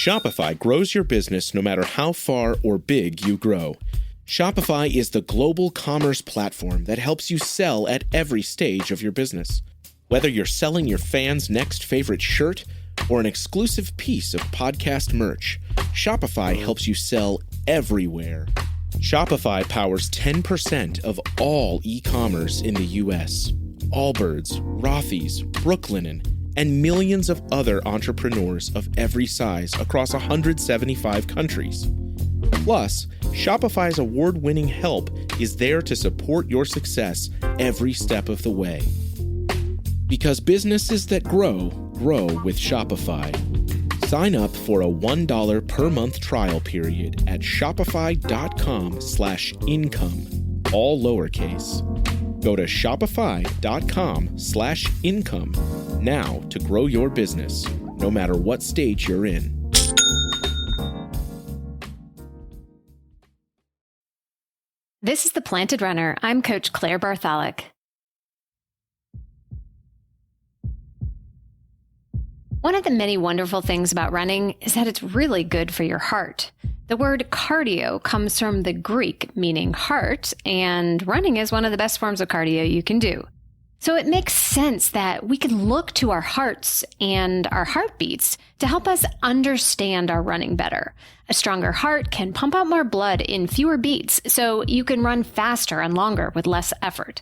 Shopify grows your business no matter how far or big you grow. Shopify is the global commerce platform that helps you sell at every stage of your business. Whether you're selling your fans' next favorite shirt or an exclusive piece of podcast merch, Shopify helps you sell everywhere. Shopify powers 10% of all e-commerce in the U.S. Allbirds, Rothy's, Brooklinen, and millions of other entrepreneurs of every size across 175 countries. Plus, Shopify's award-winning help is there to support your success every step of the way. Because businesses that grow, grow with Shopify. Sign up for a $1 per month trial period at shopify.com/income, all lowercase. Go to shopify.com/income now to grow your business, no matter what stage you're in. This is The Planted Runner. I'm Coach Claire Bartholic. One of the many wonderful things about running is that it's really good for your heart. The word cardio comes from the Greek meaning heart, and running is one of the best forms of cardio you can do. So it makes sense that we can look to our hearts and our heartbeats to help us understand our running better. A stronger heart can pump out more blood in fewer beats, so you can run faster and longer with less effort.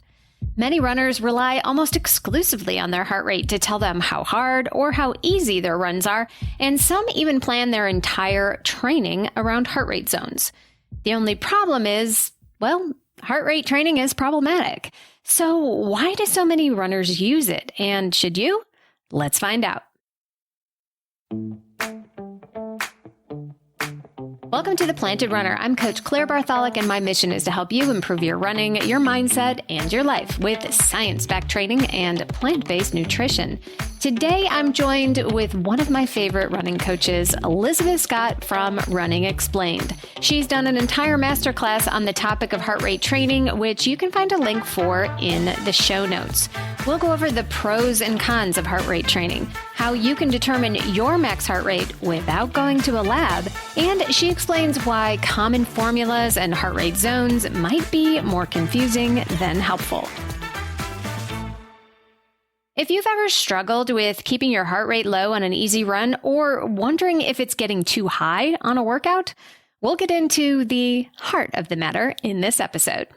Many runners rely almost exclusively on their heart rate to tell them how hard or how easy their runs are, and some even plan their entire training around heart rate zones. The only problem is, well, heart rate training is problematic. So why do so many runners use it? And should you? Let's find out. Welcome to The Planted Runner. I'm Coach Claire Bartholic, and my mission is to help you improve your running, your mindset, and your life with science-backed training and plant-based nutrition. Today, I'm joined with one of my favorite running coaches, Elizabeth Scott from Running Explained. She's done an entire masterclass on the topic of heart rate training, which you can find a link for in the show notes. We'll go over the pros and cons of heart rate training, how you can determine your max heart rate without going to a lab, and she explains why common formulas and heart rate zones might be more confusing than helpful. If you've ever struggled with keeping your heart rate low on an easy run or wondering if it's getting too high on a workout, we'll get into the heart of the matter in this episode.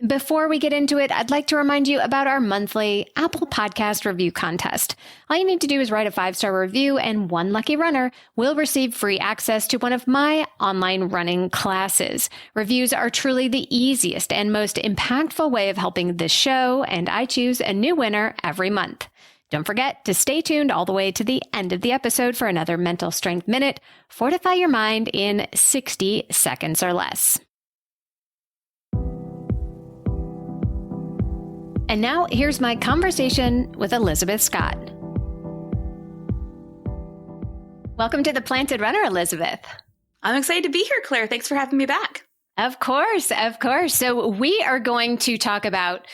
Before we get into it, I'd like to remind you about our monthly Apple Podcast review contest. All you need to do is write a 5-star review, and one lucky runner will receive free access to one of my online running classes. Reviews are truly the easiest and most impactful way of helping this show, and I choose a new winner every month. Don't forget to stay tuned all the way to the end of the episode for another Mental Strength Minute. Fortify your mind in 60 seconds or less. And now, here's my conversation with Elizabeth Scott. Welcome to The Planted Runner, Elizabeth. I'm excited to be here, Claire. Thanks for having me back. Of course, of course. So we are going to talk about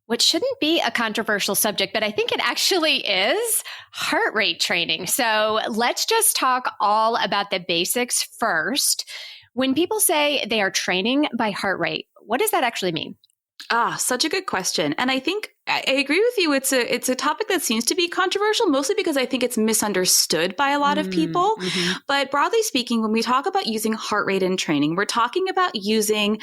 what shouldn't be a controversial subject, but I think it actually is, heart rate training. So let's just talk all about the basics first. When people say they are training by heart rate, what does that actually mean? Such a good question. And I think I agree with you. It's a topic that seems to be controversial, mostly because I think it's misunderstood by a lot of people. Mm-hmm. But broadly speaking, when we talk about using heart rate in training, we're talking about using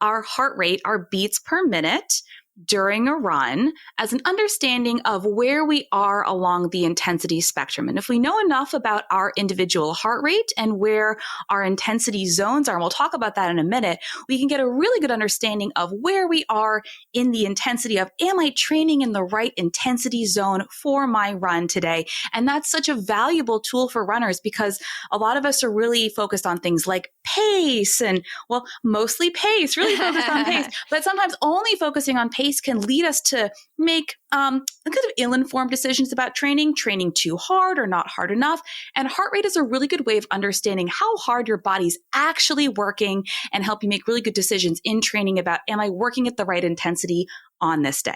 our heart rate, our beats per minute, during a run as an understanding of where we are along the intensity spectrum. And if we know enough about our individual heart rate and where our intensity zones are, and we'll talk about that in a minute, we can get a really good understanding of where we are in the intensity of, am I training in the right intensity zone for my run today? And that's such a valuable tool for runners because a lot of us are really focused on things like pace and, well, mostly pace, really focused on pace, but sometimes only focusing on pace can lead us to make kind of ill-informed decisions about training too hard or not hard enough. And heart rate is a really good way of understanding how hard your body's actually working and help you make really good decisions in training about, am I working at the right intensity on this day?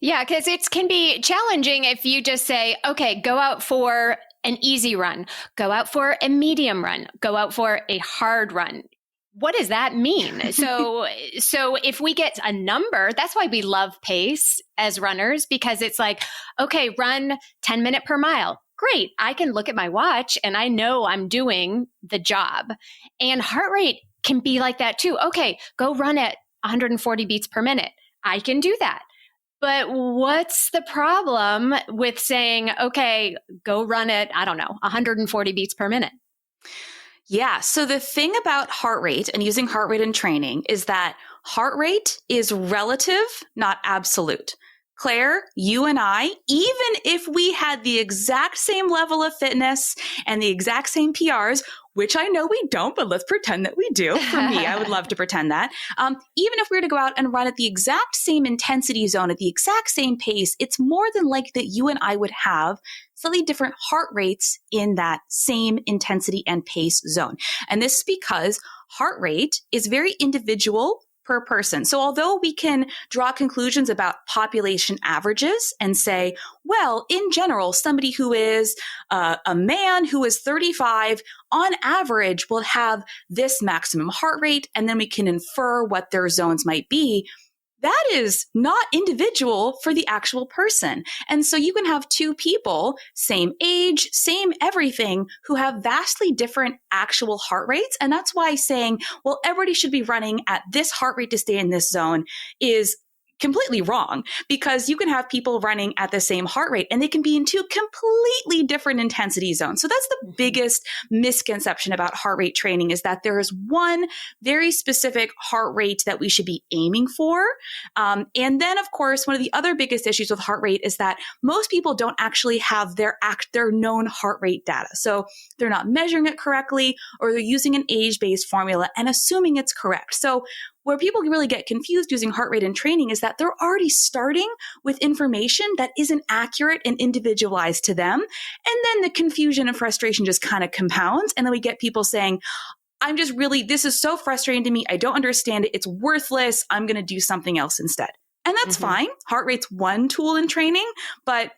Yeah, because it can be challenging if you just say, okay, go out for an easy run, go out for a medium run, go out for a hard run. What does that mean? So if we get a number, that's why we love pace as runners, because it's like, okay, run 10 minutes per mile. Great. I can look at my watch and I know I'm doing the job. And heart rate can be like that too. Okay, go run at 140 beats per minute. I can do that. But what's the problem with saying, okay, go run at, 140 beats per minute? Yeah. So the thing about heart rate and using heart rate in training is that heart rate is relative, not absolute. Claire, you and I, even if we had the exact same level of fitness and the exact same PRs, which I know we don't, but let's pretend that we do. For me, I would love to pretend that. Even if we were to go out and run at the exact same intensity zone, at the exact same pace, it's more than likely that you and I would have slightly different heart rates in that same intensity and pace zone. And this is because heart rate is very individual per person. So although we can draw conclusions about population averages and say, well, in general, somebody who is a man who is 35 on average will have this maximum heart rate, and then we can infer what their zones might be. That is not individual for the actual person. And so you can have two people, same age, same everything, who have vastly different actual heart rates. And that's why saying, well, everybody should be running at this heart rate to stay in this zone is completely wrong, because you can have people running at the same heart rate and they can be in two completely different intensity zones. So that's the biggest misconception about heart rate training, is that there is one very specific heart rate that we should be aiming for. And then, of course, one of the other biggest issues with heart rate is that most people don't actually have their known heart rate data. So they're not measuring it correctly, or they're using an age-based formula and assuming it's correct. So where people really get confused using heart rate in training is that they're already starting with information that isn't accurate and individualized to them. And then the confusion and frustration just kind of compounds. And then we get people saying, this is so frustrating to me. I don't understand it. It's worthless. I'm going to do something else instead. And that's fine. Heart rate's one tool in training, but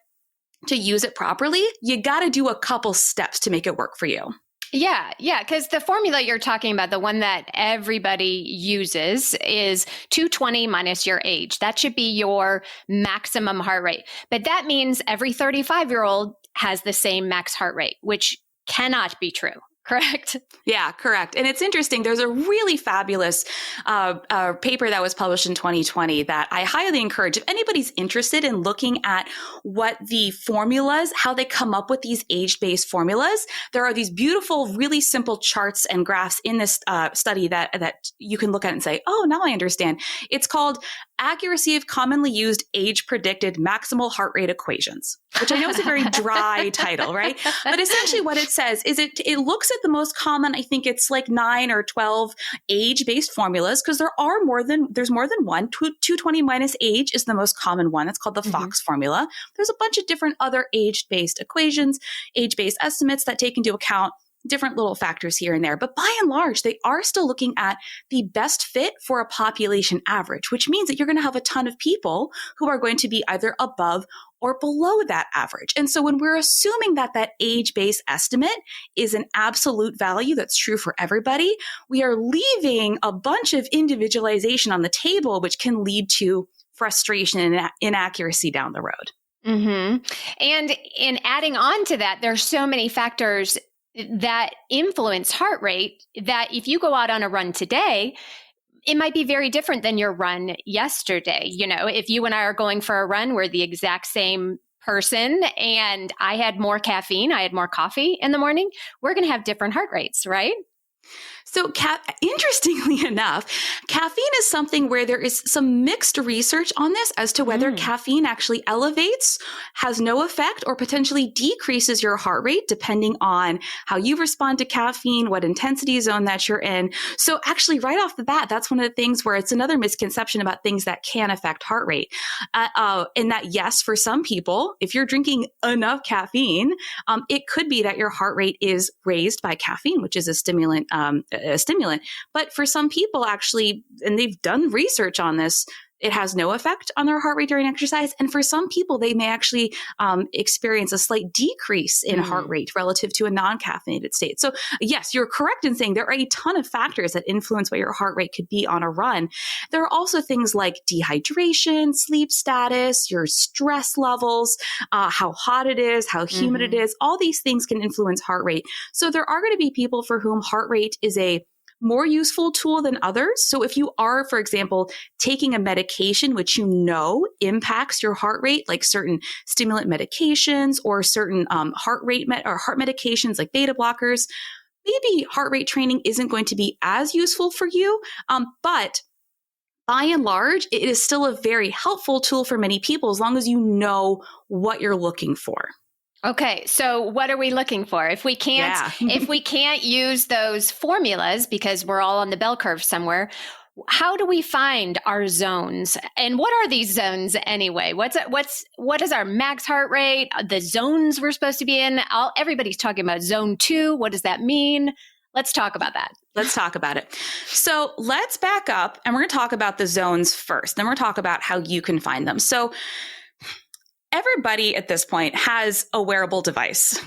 to use it properly, you got to do a couple steps to make it work for you. Yeah. Because the formula you're talking about, the one that everybody uses, is 220 minus your age. That should be your maximum heart rate. But that means every 35-year-old has the same max heart rate, which cannot be true. Correct? Yeah, correct. And it's interesting. There's a really fabulous paper that was published in 2020 that I highly encourage. If anybody's interested in looking at what the formulas, how they come up with these age-based formulas, there are these beautiful, really simple charts and graphs in this study that you can look at and say, oh, now I understand. It's called Accuracy of Commonly Used Age-Predicted Maximal Heart Rate Equations, which I know is a very dry title, right? But essentially what it says is it looks at the most common, I think it's like 9 or 12 age-based formulas, because there's more than one. 220 minus age is the most common one. It's called the Fox formula. There's a bunch of different other age-based equations, age-based estimates that take into account different little factors here and there. But by and large, they are still looking at the best fit for a population average, which means that you're going to have a ton of people who are going to be either above or below that average. And so when we're assuming that that age-based estimate is an absolute value that's true for everybody, we are leaving a bunch of individualization on the table, which can lead to frustration and inaccuracy down the road. And in adding on to that, there's so many factors that influence heart rate that if you go out on a run today, it might be very different than your run yesterday. You know, if you and I are going for a run, we're the exact same person, and I had more caffeine, I had more coffee in the morning, we're going to have different heart rates, right? So interestingly enough, caffeine is something where there is some mixed research on this as to whether caffeine actually elevates, has no effect, or potentially decreases your heart rate depending on how you respond to caffeine, what intensity zone that you're in. So actually right off the bat, that's one of the things where it's another misconception about things that can affect heart rate. In that, yes, for some people, if you're drinking enough caffeine, it could be that your heart rate is raised by caffeine, which is a stimulant. But for some people actually, and they've done research on this, it has no effect on their heart rate during exercise. And for some people, they may actually experience a slight decrease in heart rate relative to a non-caffeinated state. So yes, you're correct in saying there are a ton of factors that influence what your heart rate could be on a run. There are also things like dehydration, sleep status, your stress levels, how hot it is, how humid it is. All these things can influence heart rate. So there are going to be people for whom heart rate is a more useful tool than others. So if you are, for example, taking a medication which you know impacts your heart rate, like certain stimulant medications or certain heart medications like beta blockers, maybe heart rate training isn't going to be as useful for you. But by and large, it is still a very helpful tool for many people as long as you know what you're looking for. Okay, so what are we looking for? If we can't if we can't use those formulas because we're all on the bell curve somewhere, how do we find our zones? And what are these zones anyway? What is our max heart rate? The zones we're supposed to be in? Everybody's talking about zone 2. What does that mean? Let's talk about that. Let's talk about it. So let's back up and we're going to talk about the zones first. Then we're going to talk about how you can find them. So everybody at this point has a wearable device,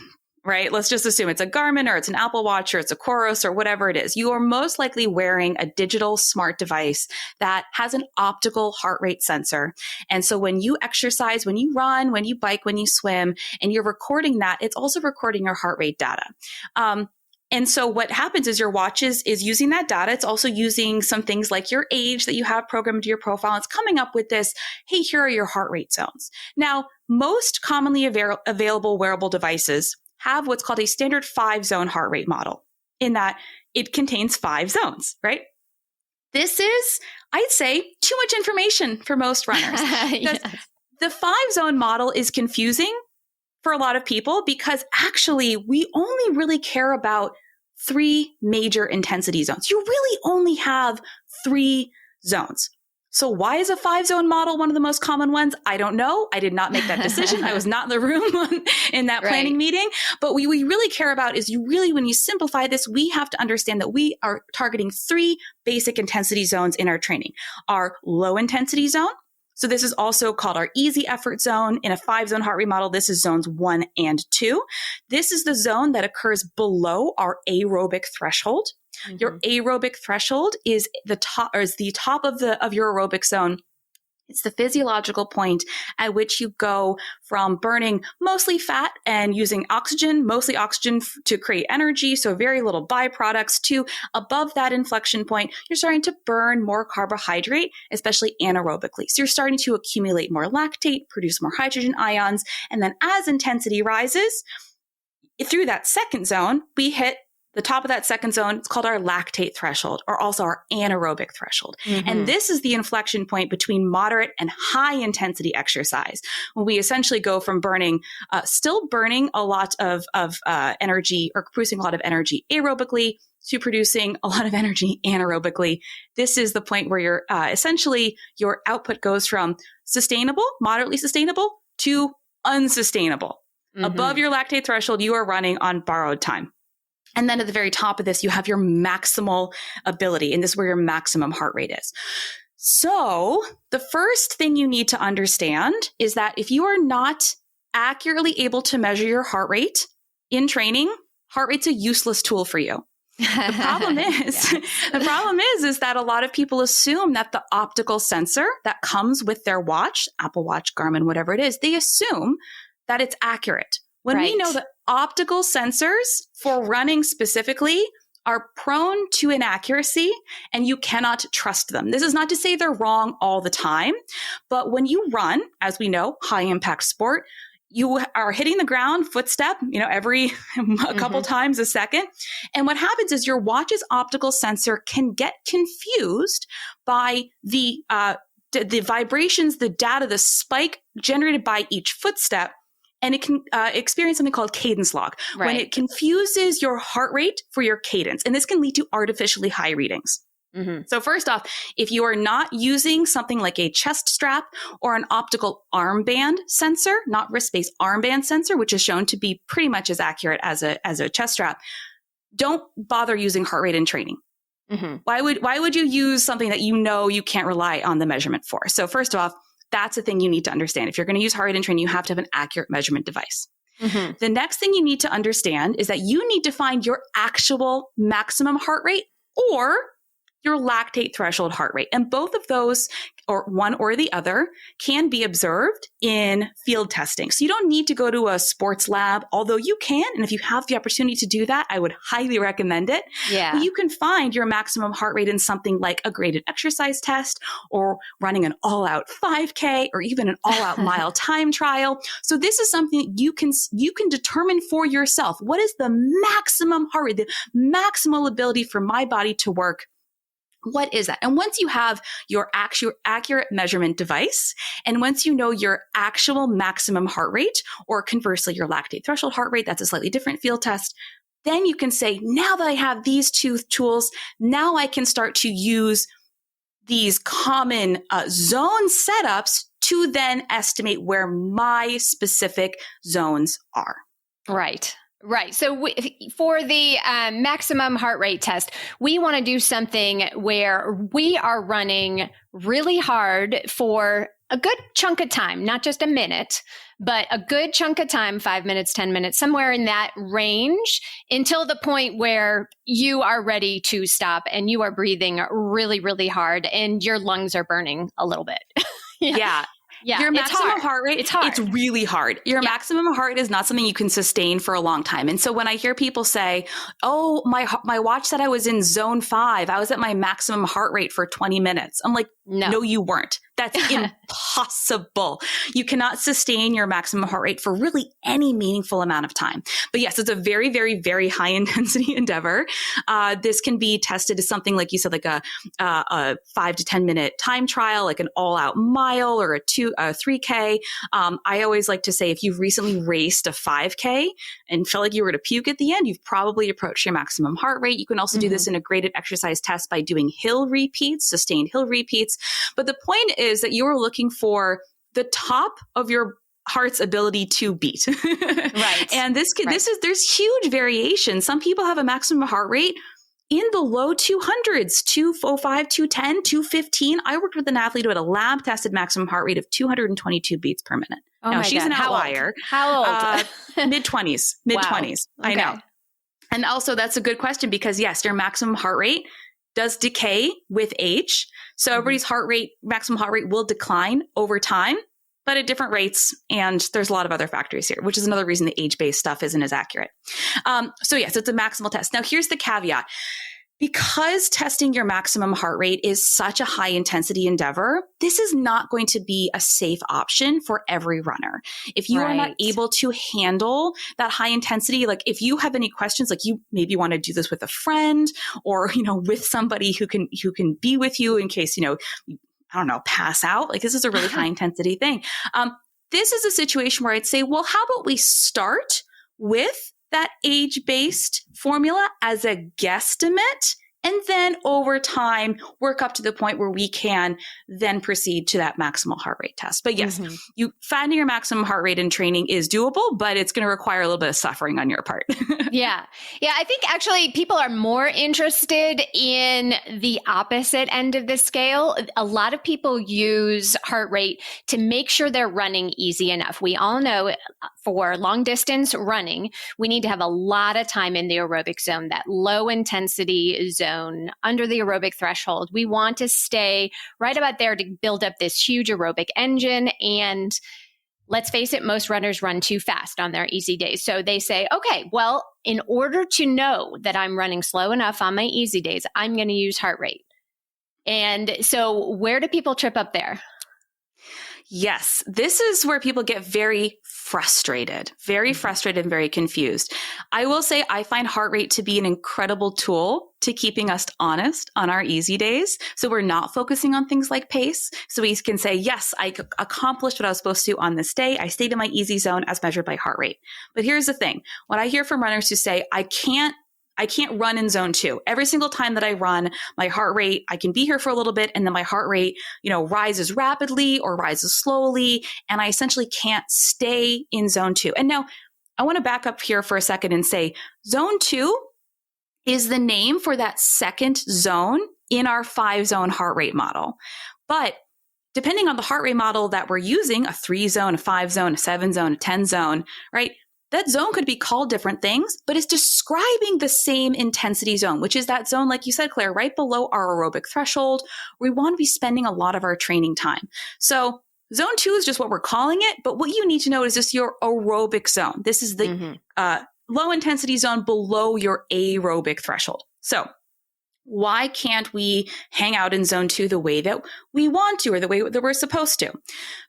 right? Let's just assume it's a Garmin or it's an Apple Watch or it's a Coros or whatever it is. You are most likely wearing a digital smart device that has an optical heart rate sensor. And so when you exercise, when you run, when you bike, when you swim, and you're recording that, it's also recording your heart rate data. And so what happens is your watch is using that data. It's also using some things like your age that you have programmed to your profile. It's coming up with this, hey, here are your heart rate zones. Now, most commonly available wearable devices have what's called a standard 5-zone heart rate model, in that it contains 5 zones, right? This is, I'd say, too much information for most runners. Yes. The 5-zone model is confusing for a lot of people because actually we only really care about 3 major intensity zones. You really only have 3 zones. So why is a 5-zone model one of the most common ones? I don't know. I did not make that decision. I was not in the room in that planning meeting. But what we really care about is when you simplify this, we have to understand that we are targeting 3 basic intensity zones in our training. Our low intensity zone. So this is also called our easy effort zone. In a 5-zone heart rate model, this is zones 1 and 2. This is the zone that occurs below our aerobic threshold. Mm-hmm. Your aerobic threshold is the top of your aerobic zone. It's the physiological point at which you go from burning mostly fat and using mostly oxygen to create energy, so very little byproducts, to above that inflection point, you're starting to burn more carbohydrate, especially anaerobically. So you're starting to accumulate more lactate, produce more hydrogen ions, and then as intensity rises, through that second zone, we hit the top of that second zone. It's called our lactate threshold, or also our anaerobic threshold. Mm-hmm. And this is the inflection point between moderate and high intensity exercise, when we essentially go from still burning a lot of energy, or producing a lot of energy aerobically, to producing a lot of energy anaerobically. This is the point where essentially your output goes from sustainable, moderately sustainable, to unsustainable. Mm-hmm. Above your lactate threshold, you are running on borrowed time. And then at the very top of this, you have your maximal ability, and this is where your maximum heart rate is. So the first thing you need to understand is that if you are not accurately able to measure your heart rate in training, heart rate's a useless tool for you. The problem is that a lot of people assume that the optical sensor that comes with their watch, Apple Watch, Garmin, whatever it is, they assume that it's accurate. When we know that optical sensors for running specifically are prone to inaccuracy, and you cannot trust them. This is not to say they're wrong all the time, but when you run, as we know, high impact sport, you are hitting the ground, footstep, every a couple times a second. And what happens is your watch's optical sensor can get confused by the vibrations, the data, the spike generated by each footstep. And it can experience something called cadence lock, when it confuses your heart rate for your cadence. And this can lead to artificially high readings. Mm-hmm. So first off, if you are not using something like a chest strap or an optical armband sensor, not wrist-based armband sensor, which is shown to be pretty much as accurate as a chest strap, don't bother using heart rate in training. Why would you use something that you know you can't rely on the measurement for? So first off, that's a thing you need to understand. If you're going to use heart rate in training, you have to have an accurate measurement device. The next thing you need to understand is that you need to find your actual maximum heart rate or your lactate threshold heart rate. And both of those, or one or the other, can be observed in field testing. So you don't need to go to a sports lab, although you can. And if you have the opportunity to do that, I would highly recommend it. Yeah. But you can find your maximum heart rate in something like a graded exercise test or running an all-out 5K or even an all-out mile time trial. So this is something you can determine for yourself. What is the maximum heart rate, the maximal ability for my body to work? What is that? And once you have your accurate measurement device, and once you know your actual maximum heart rate, or conversely, your lactate threshold heart rate, that's a slightly different field test, then you can say, now that I have these two tools, now I can start to use these common zone setups to then estimate where my specific zones are. Right. Right. So for the maximum heart rate test, we want to do something where we are running really hard for a good chunk of time, not just a minute, but a good chunk of time, 5 minutes, 10 minutes, somewhere in that range, until the point where you are ready to stop and you are breathing really, really hard and your lungs are burning a little bit. Yeah. Yeah, your maximum heart rate, it's hard. It's really hard. Your maximum heart rate is not something you can sustain for a long time. And so when I hear people say, oh, my watch said I was in zone 5, I was at my maximum heart rate for 20 minutes. I'm like, no, you weren't. That's impossible. You cannot sustain your maximum heart rate for really any meaningful amount of time. But yes, it's a very, very, very high intensity endeavor. This can be tested as something like you said, like a 5 to 10 minute time trial, like an all out mile or a 3K. I always like to say, if you've recently raced a 5K and felt like you were to puke at the end, you've probably approached your maximum heart rate. You can also do this in a graded exercise test by doing hill repeats, sustained hill repeats. But the point is that you are looking for the top of your heart's ability to beat. Right. And there's huge variation. Some people have a maximum heart rate in the low 200s, 205, 210, 215. I worked with an athlete who had a lab tested maximum heart rate of 222 beats per minute. Oh now, she's God. an outlier. How old? Mid-20s. Wow. Okay. I know. And also, that's a good question because, yes, your maximum heart rate does decay with age. So everybody's maximum heart rate will decline over time, but at different rates. And there's a lot of other factors here, which is another reason the age-based stuff isn't as accurate. So yes, it's a maximal test. Now, here's the caveat. Because testing your maximum heart rate is such a high intensity endeavor, this is not going to be a safe option for every runner. If you are not able to handle that high intensity, like if you have any questions, like you maybe want to do this with a friend or, with somebody who can be with you in case, pass out, like this is a really high intensity thing. This is a situation where I'd say, well, how about we start with that age-based formula as a guesstimate, and then over time work up to the point where we can then proceed to that maximal heart rate test. But yes, you finding your maximum heart rate in training is doable, but it's going to require a little bit of suffering on your part. Yeah. I think actually people are more interested in the opposite end of the scale. A lot of people use heart rate to make sure they're running easy enough. We all know for long distance running, we need to have a lot of time in the aerobic zone, that low intensity zone under the aerobic threshold. We want to stay right about there to build up this huge aerobic engine. And let's face it, most runners run too fast on their easy days. So they say, okay, well, in order to know that I'm running slow enough on my easy days, I'm going to use heart rate. And so where do people trip up there? Yes, this is where people get very frustrated and very confused. I will say I find heart rate to be an incredible tool to keeping us honest on our easy days. So we're not focusing on things like pace. So we can say, yes, I accomplished what I was supposed to on this day. I stayed in my easy zone as measured by heart rate. But here's the thing. What I hear from runners who say, I can't run in zone 2. Every single time that I run, my heart rate, I can be here for a little bit and then my heart rate, rises rapidly or rises slowly. And I essentially can't stay in zone 2. And now I want to back up here for a second and say zone 2 is the name for that second zone in our 5-zone heart rate model. But depending on the heart rate model that we're using, a 3-zone, a 5-zone, a 7-zone, a 10-zone, right? That zone could be called different things, but it's describing the same intensity zone, which is that zone, like you said, Claire, right below our aerobic threshold. We want to be spending a lot of our training time. So zone 2 is just what we're calling it, but what you need to know is this your aerobic zone. This is the low intensity zone below your aerobic threshold. So why can't we hang out in zone 2 the way that we want to, or the way that we're supposed to?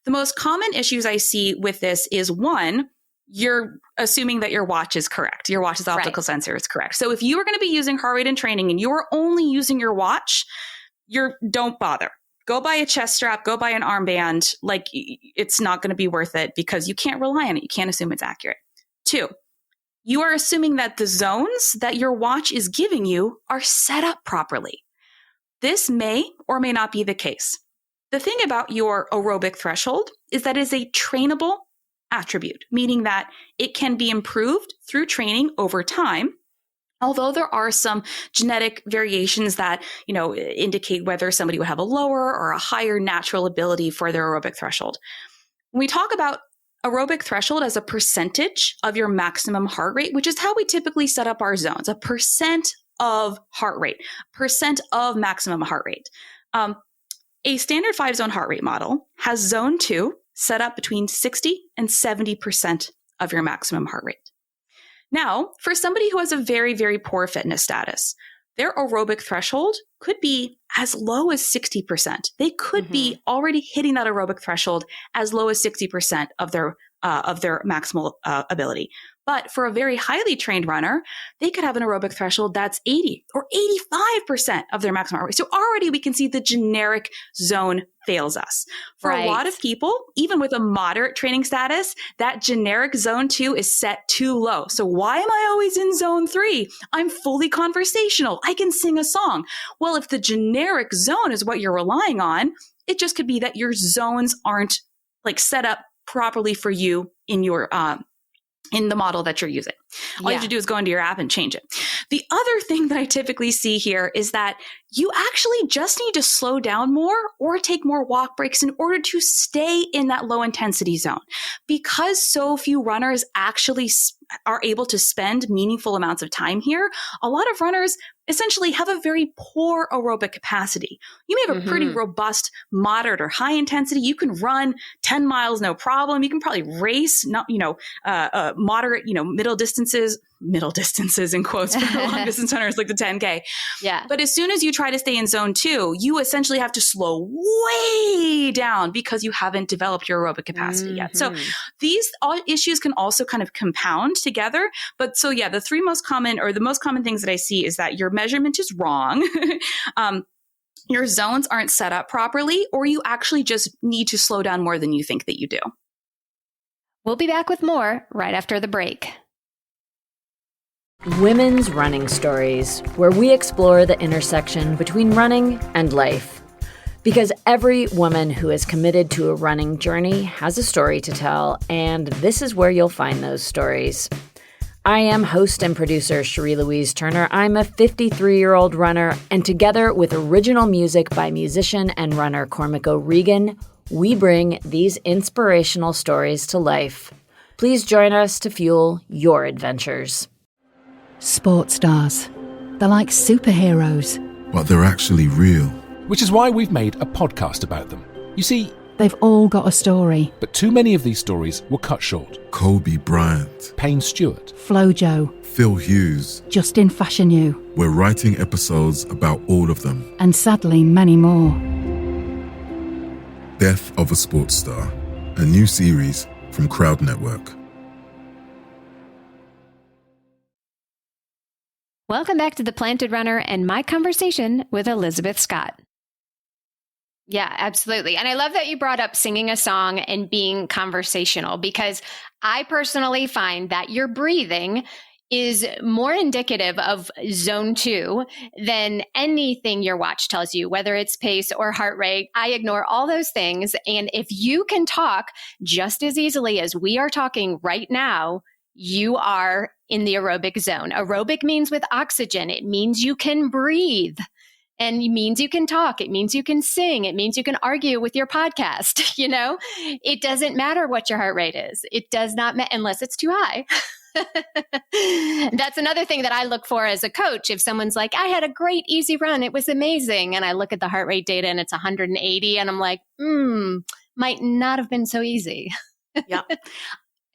The most common issues I see with this is, one, you're assuming that your watch is correct. Your watch's optical sensor is correct. So if you are going to be using heart rate in training and you are only using your watch, don't bother. Go buy a chest strap, go buy an armband. Like, it's not going to be worth it because you can't rely on it. You can't assume it's accurate. 2, you are assuming that the zones that your watch is giving you are set up properly. This may or may not be the case. The thing about your aerobic threshold is that it is a trainable attribute, meaning that it can be improved through training over time. Although there are some genetic variations that, indicate whether somebody would have a lower or a higher natural ability for their aerobic threshold. When we talk about aerobic threshold as a percentage of your maximum heart rate, which is how we typically set up our zones, a percent of heart rate, percent of maximum heart rate. A standard 5-zone heart rate model has zone 2 set up between 60 and 70% of your maximum heart rate. Now, for somebody who has a very, very poor fitness status, their aerobic threshold could be as low as 60%. They could be already hitting that aerobic threshold as low as 60% of their maximal ability. But for a very highly trained runner, they could have an aerobic threshold that's 80 or 85% of their maximum heart rate. So already we can see the generic zone fails us. For a lot of people, even with a moderate training status, that generic zone 2 is set too low. So why am I always in zone 3? I'm fully conversational. I can sing a song. Well, if the generic zone is what you're relying on, it just could be that your zones aren't set up properly for you in your in the model that you're using. All you have to do is go into your app and change it. The other thing that I typically see here is that you actually just need to slow down more or take more walk breaks in order to stay in that low intensity zone. Because so few runners actually are able to spend meaningful amounts of time here, a lot of runners essentially have a very poor aerobic capacity. You may have a pretty robust, moderate or high intensity. You can run 10 miles, no problem. You can probably race, moderate, middle distances in quotes for long distance runners like the 10K. Yeah. But as soon as you try to stay in zone 2, you essentially have to slow way down because you haven't developed your aerobic capacity yet. So these issues can also kind of compound together. But so yeah, the most common things that I see is that your measurement is wrong. Your zones aren't set up properly, or you actually just need to slow down more than you think that you do. We'll be back with more right after the break. Women's Running Stories, where we explore the intersection between running and life. Because every woman who is committed to a running journey has a story to tell, and this is where you'll find those stories. I am host and producer Cherie Louise Turner. I'm a 53-year-old runner, and together with original music by musician and runner Cormac O'Regan, we bring these inspirational stories to life. Please join us to fuel your adventures. Sports stars. They're like superheroes. But they're actually real. Which is why we've made a podcast about them. You see, they've all got a story. But too many of these stories were cut short. Kobe Bryant, Payne Stewart, Flojo, Phil Hughes, Justin Fashanu. We're writing episodes about all of them. And sadly, many more. Death of a Sports Star, a new series from Crowd Network. Welcome back to The Planted Runner and my conversation with Elizabeth Scott. Yeah, absolutely. And I love that you brought up singing a song and being conversational, because I personally find that your breathing is more indicative of zone 2 than anything your watch tells you, whether it's pace or heart rate. I ignore all those things. And if you can talk just as easily as we are talking right now, you are in the aerobic zone. Aerobic means with oxygen. It means you can breathe. And it means you can talk. It means you can sing. It means you can argue with your podcast. It doesn't matter what your heart rate is. It does not matter unless it's too high. That's another thing that I look for as a coach. If someone's like, I had a great easy run, it was amazing. And I look at the heart rate data and it's 180 and I'm like, might not have been so easy. Yeah.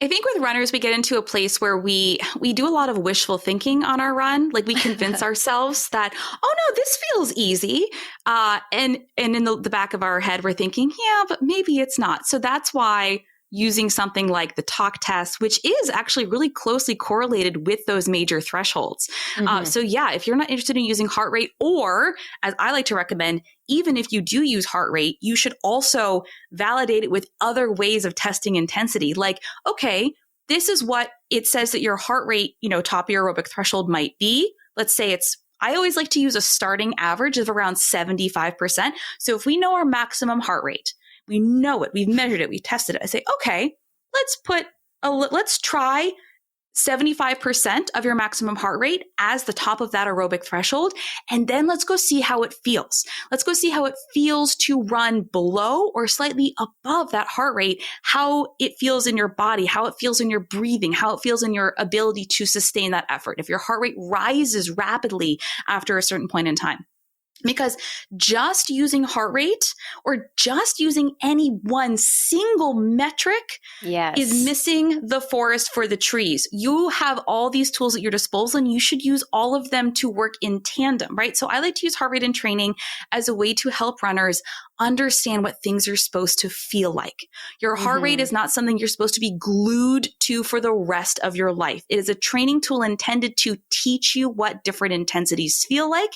I think with runners, we get into a place where we do a lot of wishful thinking on our run. Like we convince ourselves that, oh no, this feels easy. And in the back of our head, we're thinking, yeah, but maybe it's not. So that's why using something like the talk test, which is actually really closely correlated with those major thresholds. So yeah, if you're not interested in using heart rate, or as I like to recommend, even if you do use heart rate, you should also validate it with other ways of testing intensity. Like, okay, this is what it says that your heart rate, top of your aerobic threshold might be. Let's say I always like to use a starting average of around 75%. So if we know our maximum heart rate, we know it, we've measured it, we've tested it. I say, okay, let's try 75% of your maximum heart rate as the top of that aerobic threshold. And then let's go see how it feels. Let's go see how it feels to run below or slightly above that heart rate, how it feels in your body, how it feels in your breathing, how it feels in your ability to sustain that effort. If your heart rate rises rapidly after a certain point in time. Because just using heart rate or just using any one single metric is missing the forest for the trees. You have all these tools at your disposal and you should use all of them to work in tandem, right? So I like to use heart rate in training as a way to help runners understand what things are supposed to feel like. Your heart rate is not something you're supposed to be glued to for the rest of your life. It is a training tool intended to teach you what different intensities feel like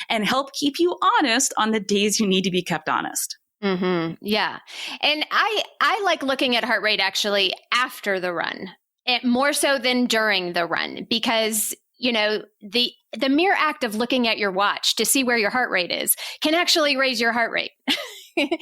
and help keep you honest on the days you need to be kept honest. Yeah. And I like looking at heart rate actually after the run, more so than during the run, because the mere act of looking at your watch to see where your heart rate is can actually raise your heart rate. And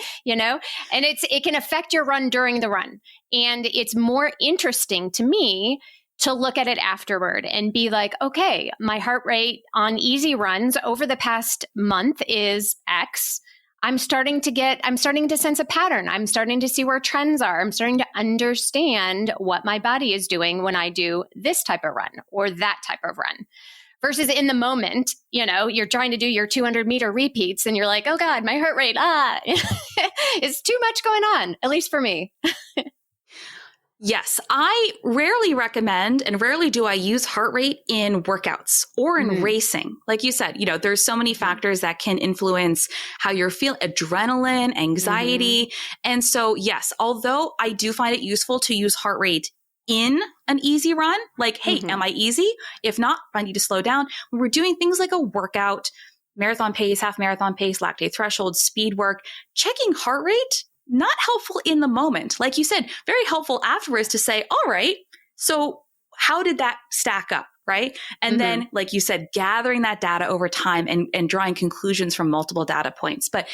it can affect your run during the run. And it's more interesting to me to look at it afterward and be like, okay, my heart rate on easy runs over the past month is X. I'm starting to sense a pattern. I'm starting to see where trends are. I'm starting to understand what my body is doing when I do this type of run or that type of run. Versus in the moment, you're trying to do your 200-meter repeats and you're like, oh God, my heart rate, it's too much going on, at least for me. Yes, I rarely recommend and rarely do I use heart rate in workouts or in racing. Like you said, there's so many factors that can influence how you're feeling, adrenaline, anxiety. And so, yes, although I do find it useful to use heart rate in an easy run, like, hey, am I easy? If not, I need to slow down. When we're doing things like a workout, marathon pace, half marathon pace, lactate threshold, speed work, checking heart rate, not helpful in the moment. Like you said, very helpful afterwards to say, all right, so how did that stack up? Right. And then, like you said, gathering that data over time and drawing conclusions from multiple data points. But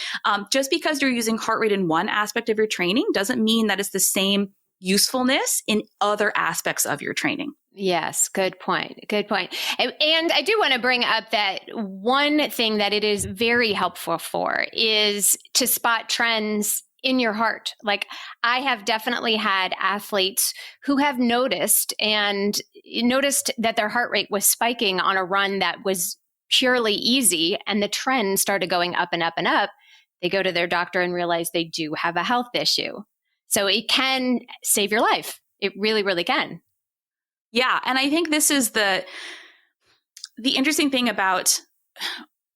just because you're using heart rate in one aspect of your training doesn't mean that it's the same usefulness in other aspects of your training. Yes, good point. Good point. And I do want to bring up that one thing that it is very helpful for is to spot trends in your heart. Like I have definitely had athletes who have noticed that their heart rate was spiking on a run that was purely easy and the trend started going up and up and up. They go to their doctor and realize they do have a health issue. So it can save your life. It really, really can. Yeah. And I think this is the interesting thing about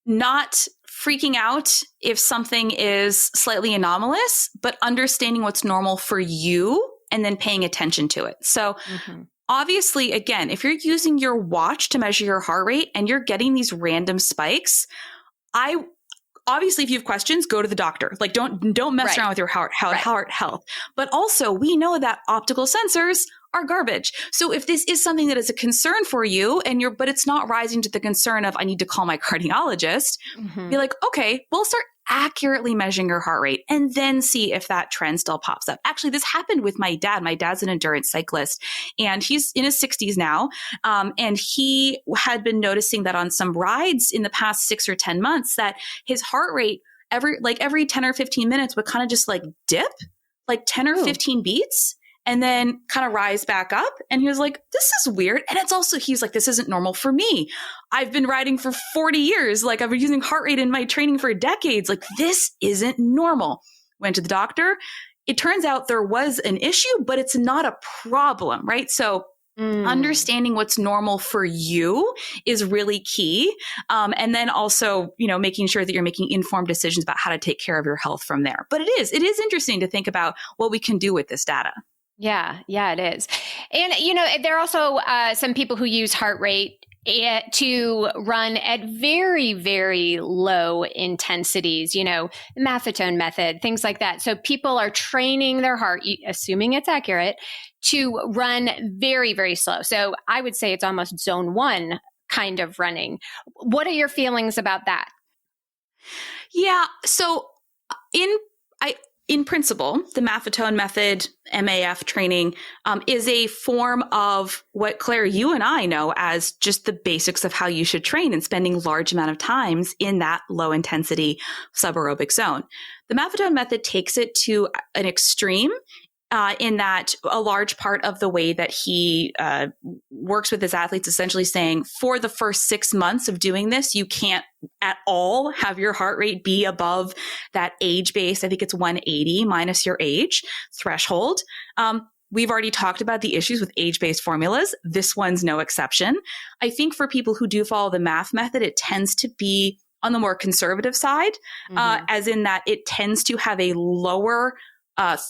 not freaking out if something is slightly anomalous, but understanding what's normal for you and then paying attention to it. So obviously, again, if you're using your watch to measure your heart rate and you're getting these random spikes, obviously, if you have questions, go to the doctor. Like don't mess around with your heart health. But also, we know that optical sensors are garbage. So if this is something that is a concern for you but it's not rising to the concern of I need to call my cardiologist, be like, okay, we'll start accurately measuring your heart rate and then see if that trend still pops up. Actually, this happened with my dad. My dad's an endurance cyclist and he's in his 60s now. And he had been noticing that on some rides in the past 6 or 10 months that his heart rate every 10 or 15 minutes would kind of just like dip, like 10 or 15 beats, and then kind of rise back up. And he was like, this is weird. And it's also, he's like, this isn't normal for me. I've been riding for 40 years. Like I've been using heart rate in my training for decades. Like this isn't normal. Went to the doctor. It turns out there was an issue, but it's not a problem, right? So understanding what's normal for you is really key. And then also, making sure that you're making informed decisions about how to take care of your health from there. But it is interesting to think about what we can do with this data. Yeah, it is. And, there are also some people who use heart rate to run at very, very low intensities, the Maffetone method, things like that. So people are training their heart, assuming it's accurate, to run very, very slow. So I would say it's almost zone 1 kind of running. What are your feelings about that? Yeah. So in principle, the Maffetone method, MAF training, is a form of what, Claire, you and I know as just the basics of how you should train and spending large amount of times in that low intensity subaerobic zone. The Maffetone method takes it to an extreme in that a large part of the way that he works with his athletes, essentially saying for the first 6 months of doing this, you can't at all have your heart rate be above that age-based, I think it's 180 minus your age threshold. We've already talked about the issues with age-based formulas. This one's no exception. I think for people who do follow the MAF method, it tends to be on the more conservative side, as in that it tends to have a lower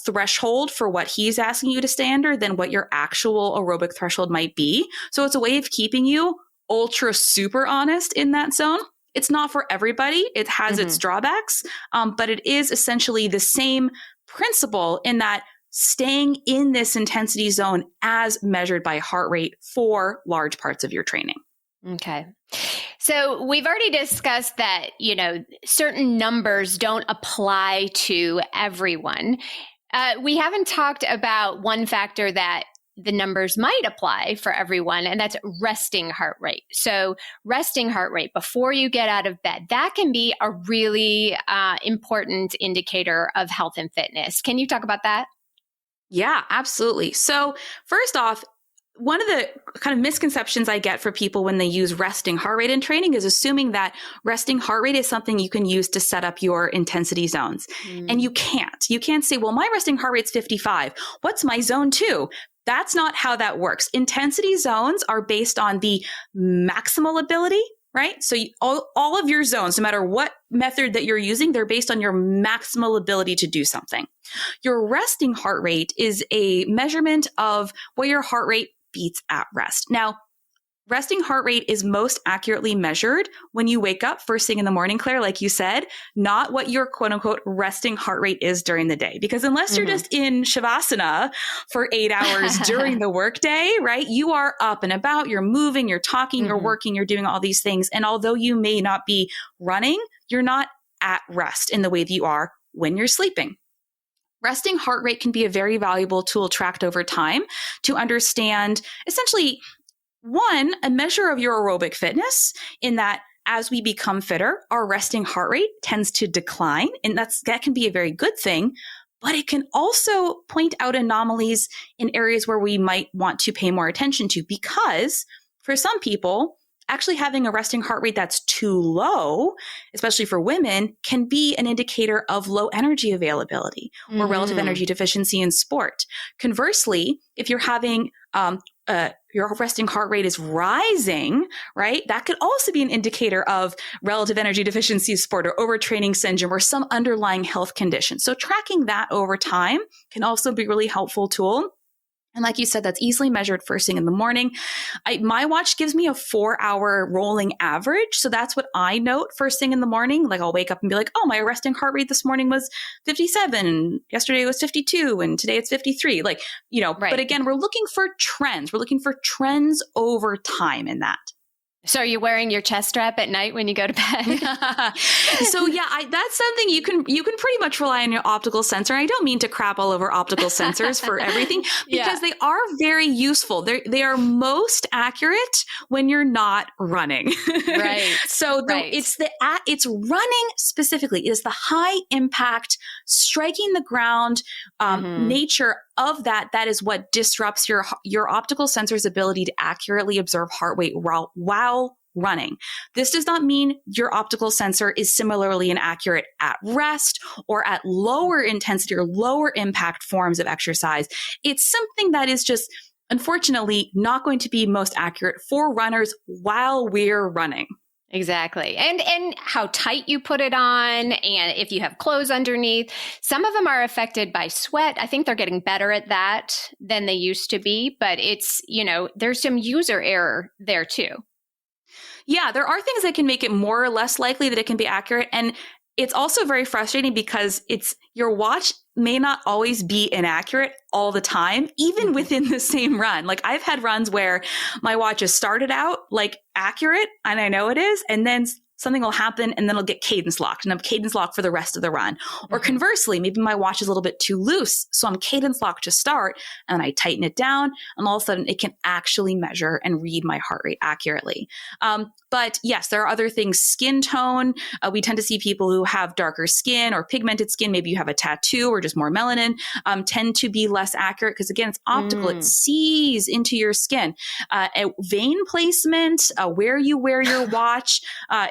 threshold for what he's asking you to standard than what your actual aerobic threshold might be. So it's a way of keeping you ultra super honest in that zone. It's not for everybody. It has its drawbacks, but it is essentially the same principle in that staying in this intensity zone as measured by heart rate for large parts of your training. Okay. So we've already discussed that, certain numbers don't apply to everyone. We haven't talked about one factor that the numbers might apply for everyone, and that's resting heart rate. So resting heart rate before you get out of bed, that can be a really important indicator of health and fitness. Can you talk about that? Yeah, absolutely. So first off, one of the kind of misconceptions I get for people when they use resting heart rate in training is assuming that resting heart rate is something you can use to set up your intensity zones. And you can't. You can't say, well, my resting heart rate's 55. What's my zone 2? That's not how that works. Intensity zones are based on the maximal ability, right? So all of your zones, no matter what method that you're using, they're based on your maximal ability to do something. Your resting heart rate is a measurement of what your heart rate beats at rest. Now, resting heart rate is most accurately measured when you wake up first thing in the morning, Claire, like you said, not what your quote unquote resting heart rate is during the day. Because unless you're just in Shavasana for 8 hours during the workday, right? You are up and about, you're moving, you're talking, you're working, you're doing all these things. And although you may not be running, you're not at rest in the way that you are when you're sleeping. Resting heart rate can be a very valuable tool tracked over time to understand essentially, one, a measure of your aerobic fitness in that as we become fitter, our resting heart rate tends to decline. And that can be a very good thing, but it can also point out anomalies in areas where we might want to pay more attention to, because for some people, actually having a resting heart rate that's too low, especially for women, can be an indicator of low energy availability or relative energy deficiency in sport. Conversely, if you're having your resting heart rate is rising, right? That could also be an indicator of relative energy deficiency in sport or overtraining syndrome or some underlying health condition. So tracking that over time can also be a really helpful tool. And like you said, that's easily measured first thing in the morning. My watch gives me a 4-hour rolling average. So that's what I note first thing in the morning. Like I'll wake up and be like, oh, my resting heart rate this morning was 57. Yesterday it was 52. And today it's 53. Right. But again, we're looking for trends. We're looking for trends over time in that. So are you wearing your chest strap at night when you go to bed? So yeah, that's something you can pretty much rely on your optical sensor. I don't mean to crap all over optical sensors for everything, because they are very useful. They are most accurate when you're not running. Right. So it's running specifically. It is the high impact, striking the ground nature of that is what disrupts your optical sensor's ability to accurately observe heart rate while running. This does not mean your optical sensor is similarly inaccurate at rest or at lower intensity or lower impact forms of exercise. It's something that is just, unfortunately, not going to be most accurate for runners while we're running. Exactly. And how tight you put it on, and if you have clothes underneath. Some of them are affected by sweat. I think they're getting better at that than they used to be, but it's, there's some user error there too. Yeah, there are things that can make it more or less likely that it can be accurate. And it's also very frustrating because your watch may not always be inaccurate all the time, even within the same run. Like I've had runs where my watch has started out like accurate, and I know it is, and then something will happen and then it'll get cadence locked, and I'm cadence locked for the rest of the run. Or conversely, maybe my watch is a little bit too loose, so I'm cadence locked to start, and I tighten it down, and all of a sudden it can actually measure and read my heart rate accurately. But yes, there are other things. Skin tone. We tend to see people who have darker skin or pigmented skin, maybe you have a tattoo or just more melanin, tend to be less accurate because, again, it's optical. It sees into your skin. Vein placement, where you wear your watch,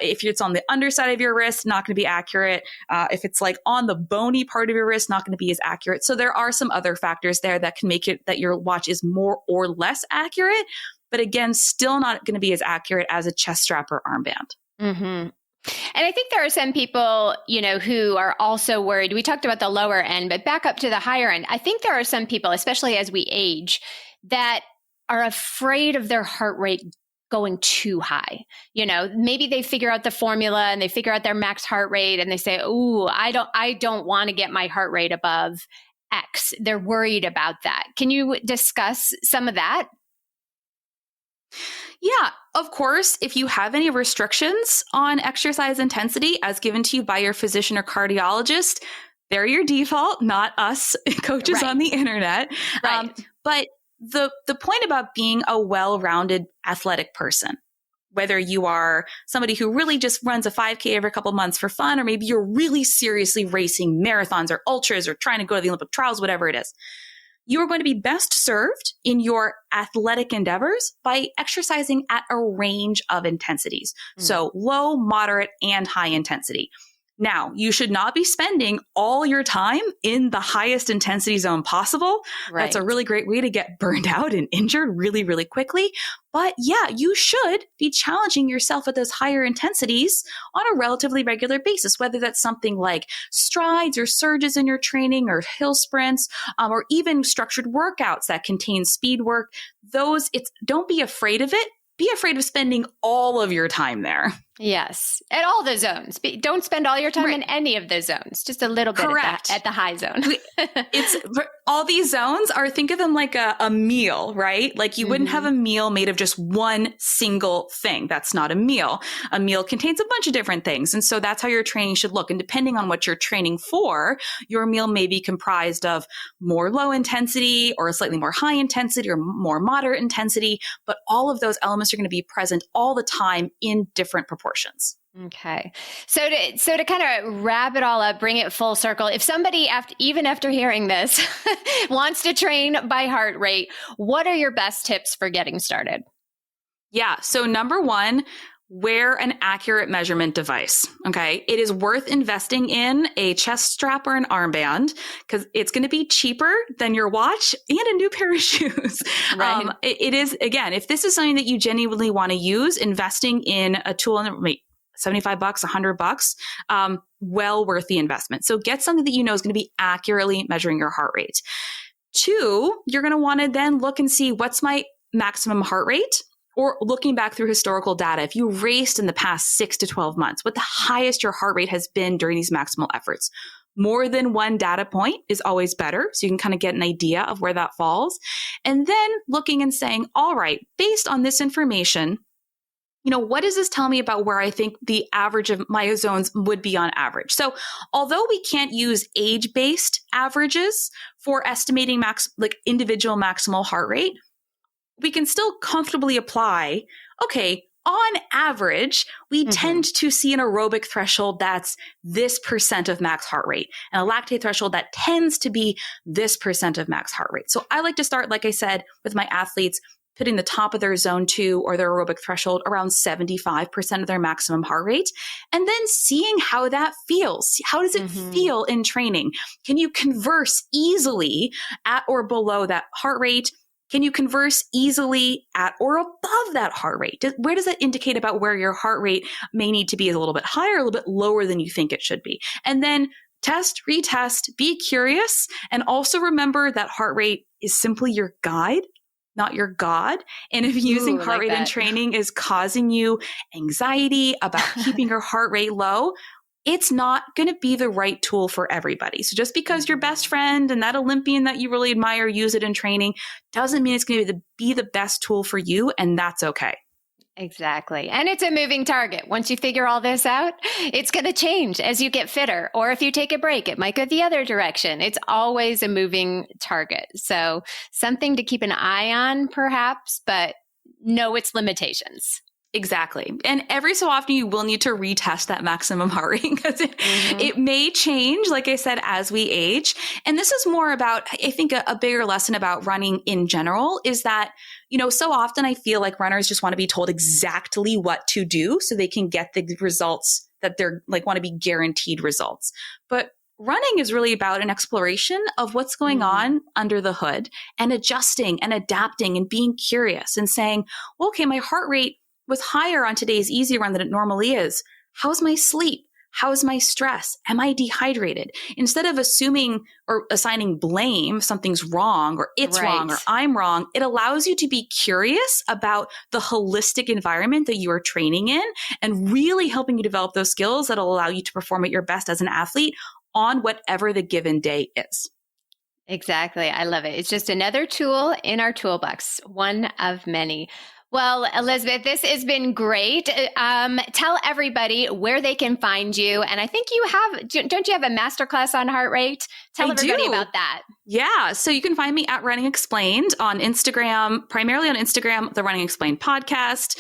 if it's on the underside of your wrist, not going to be accurate. If it's like on the bony part of your wrist, not going to be as accurate. So there are some other factors there that can make it that your watch is more or less accurate. But again, still not going to be as accurate as a chest strap or armband. Mm-hmm. And I think there are some people, who are also worried. We talked about the lower end, but back up to the higher end. I think there are some people, especially as we age, that are afraid of their heart rate going too high. Maybe they figure out the formula and they figure out their max heart rate and they say, "Ooh, I don't want to get my heart rate above X." They're worried about that. Can you discuss some of that? Yeah, of course, if you have any restrictions on exercise intensity as given to you by your physician or cardiologist, they're your default, not us coaches on the internet. Right. But the point about being a well-rounded athletic person, whether you are somebody who really just runs a 5K every couple of months for fun, or maybe you're really seriously racing marathons or ultras or trying to go to the Olympic trials, whatever it is, you are going to be best served in your athletic endeavors by exercising at a range of intensities. So low, moderate, and high intensity. Now, you should not be spending all your time in the highest intensity zone possible. Right. That's a really great way to get burned out and injured really, really quickly. But yeah, you should be challenging yourself at those higher intensities on a relatively regular basis, whether that's something like strides or surges in your training or hill sprints, or even structured workouts that contain speed work. Don't be afraid of it. Be afraid of spending all of your time there. Yes, at all the zones. Don't spend all your time in any of the zones. Just a little bit at the high zone. It's all these zones are, think of them like a meal, right? Like you wouldn't have a meal made of just one single thing. That's not a meal. A meal contains a bunch of different things. And so that's how your training should look. And depending on what you're training for, your meal may be comprised of more low intensity or a slightly more high intensity or more moderate intensity. But all of those elements are going to be present all the time in different proportions. Okay. So to kind of wrap it all up, bring it full circle, if somebody, even after hearing this, wants to train by heart rate, what are your best tips for getting started? Yeah. So number one, wear an accurate measurement device. Okay. It is worth investing in a chest strap or an armband because it's going to be cheaper than your watch and a new pair of shoes. Right. It is, again, if this is something that you genuinely want to use, investing in a tool and $75, $100, well worth the investment. So get something that you know is going to be accurately measuring your heart rate. Two, you're going to want to then look and see what's my maximum heart rate. Or looking back through historical data, if you raced in the past 6 to 12 months, what the highest your heart rate has been during these maximal efforts. More than one data point is always better. So you can kind of get an idea of where that falls. And then looking and saying, all right, based on this information, what does this tell me about where I think the average of my zones would be on average? So although we can't use age-based averages for estimating individual maximal heart rate, we can still comfortably apply, okay, on average, we tend to see an aerobic threshold that's this % of max heart rate and a lactate threshold that tends to be this % of max heart rate. So I like to start, like I said, with my athletes, putting the top of their zone 2 or their aerobic threshold around 75% of their maximum heart rate, and then seeing how that feels. How does it feel in training? Can you converse easily at or below that heart rate? Can you converse easily at or above that heart rate? Where does that indicate about where your heart rate may need to be a little bit higher, a little bit lower than you think it should be? And then test, retest, be curious, and also remember that heart rate is simply your guide, not your God. And if using heart rate in training is causing you anxiety about keeping your heart rate low, it's not going to be the right tool for everybody. So just because your best friend and that Olympian that you really admire use it in training doesn't mean it's going to be the best tool for you, and that's okay. Exactly. And it's a moving target. Once you figure all this out, it's going to change as you get fitter. Or if you take a break, it might go the other direction. It's always a moving target. So something to keep an eye on, perhaps, but know its limitations. Exactly. And every so often you will need to retest that maximum heart rate because it may change, like I said, as we age. And this is more about, I think a bigger lesson about running in general is that, so often I feel like runners just want to be told exactly what to do so they can get the results that they're want to be guaranteed results. But running is really about an exploration of what's going on under the hood and adjusting and adapting and being curious and saying, well, okay, my heart rate was higher on today's easy run than it normally is. How's my sleep? How's my stress? Am I dehydrated? Instead of assuming or assigning blame, something's wrong or it's wrong or I'm wrong, it allows you to be curious about the holistic environment that you are training in and really helping you develop those skills that'll allow you to perform at your best as an athlete on whatever the given day is. Exactly. I love it. It's just another tool in our toolbox, one of many. Well, Elizabeth, this has been great. Tell everybody where they can find you. And I think don't you have a masterclass on heart rate? Tell everybody about that. Yeah. So you can find me at Running Explained on Instagram, primarily on Instagram, the Running Explained podcast,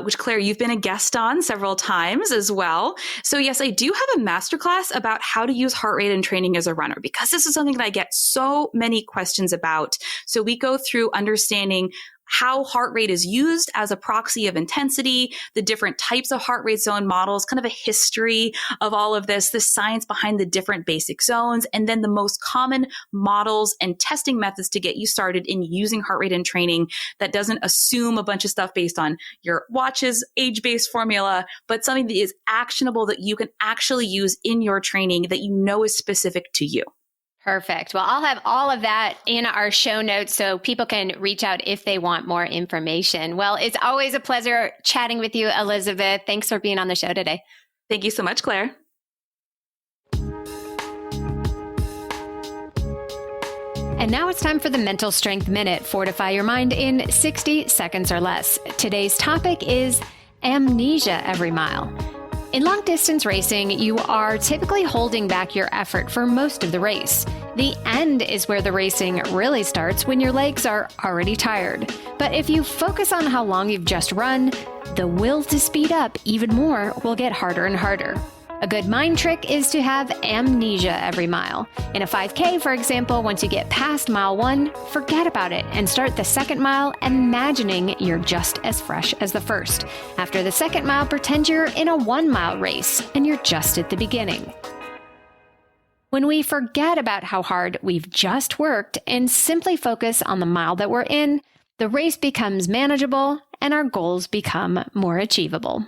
which Claire, you've been a guest on several times as well. So yes, I do have a masterclass about how to use heart rate in training as a runner, because this is something that I get so many questions about. So we go through understanding how heart rate is used as a proxy of intensity, the different types of heart rate zone models, kind of a history of all of this, the science behind the different basic zones, and then the most common models and testing methods to get you started in using heart rate in training that doesn't assume a bunch of stuff based on your watch's age-based formula, but something that is actionable that you can actually use in your training that you know is specific to you. Perfect. Well, I'll have all of that in our show notes so people can reach out if they want more information. Well, it's always a pleasure chatting with you, Elizabeth. Thanks for being on the show today. Thank you so much, Claire. And now it's time for the Mental Strength Minute. Fortify your mind in 60 seconds or less. Today's topic is amnesia every mile. In long-distance racing, you are typically holding back your effort for most of the race. The end is where the racing really starts, when your legs are already tired. But if you focus on how long you've just run, the will to speed up even more will get harder and harder. A good mind trick is to have amnesia every mile. In a 5K, for example, once you get past mile 1, forget about it and start the second mile imagining you're just as fresh as the first. After the second mile, pretend you're in a 1-mile race and you're just at the beginning. When we forget about how hard we've just worked and simply focus on the mile that we're in, the race becomes manageable and our goals become more achievable.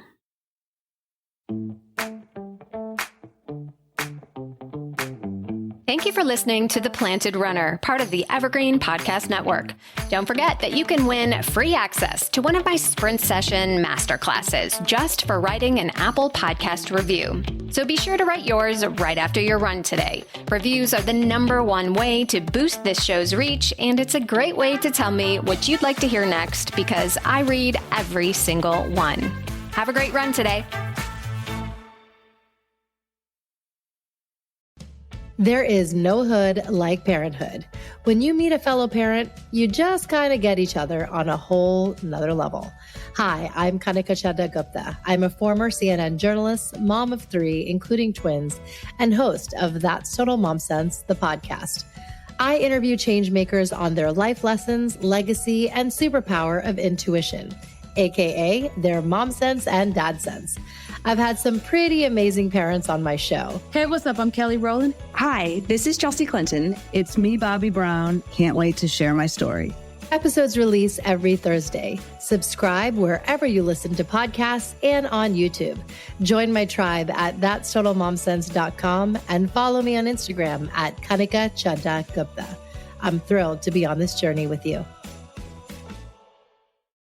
Thank you for listening to The Planted Runner, part of the Evergreen Podcast Network. Don't forget that you can win free access to one of my Sprint Session masterclasses just for writing an Apple Podcast review. So be sure to write yours right after your run today. Reviews are the #1 way to boost this show's reach, and it's a great way to tell me what you'd like to hear next because I read every single one. Have a great run today. There is no hood like parenthood. When you meet a fellow parent, you just kind of get each other on a whole nother level. Hi, I'm Kanika Chadda Gupta. I'm a former CNN journalist, mom of 3, including twins, and host of That's Total Mom Sense, the podcast. I interview changemakers on their life lessons, legacy, and superpower of intuition, aka their mom sense and dad sense. I've had some pretty amazing parents on my show. Hey, what's up? I'm Kelly Rowland. Hi, this is Chelsea Clinton. It's me, Bobby Brown. Can't wait to share my story. Episodes release every Thursday. Subscribe wherever you listen to podcasts and on YouTube. Join my tribe at thatstotalmomsense.com and follow me on Instagram at Kanika Chadda Gupta. I'm thrilled to be on this journey with you.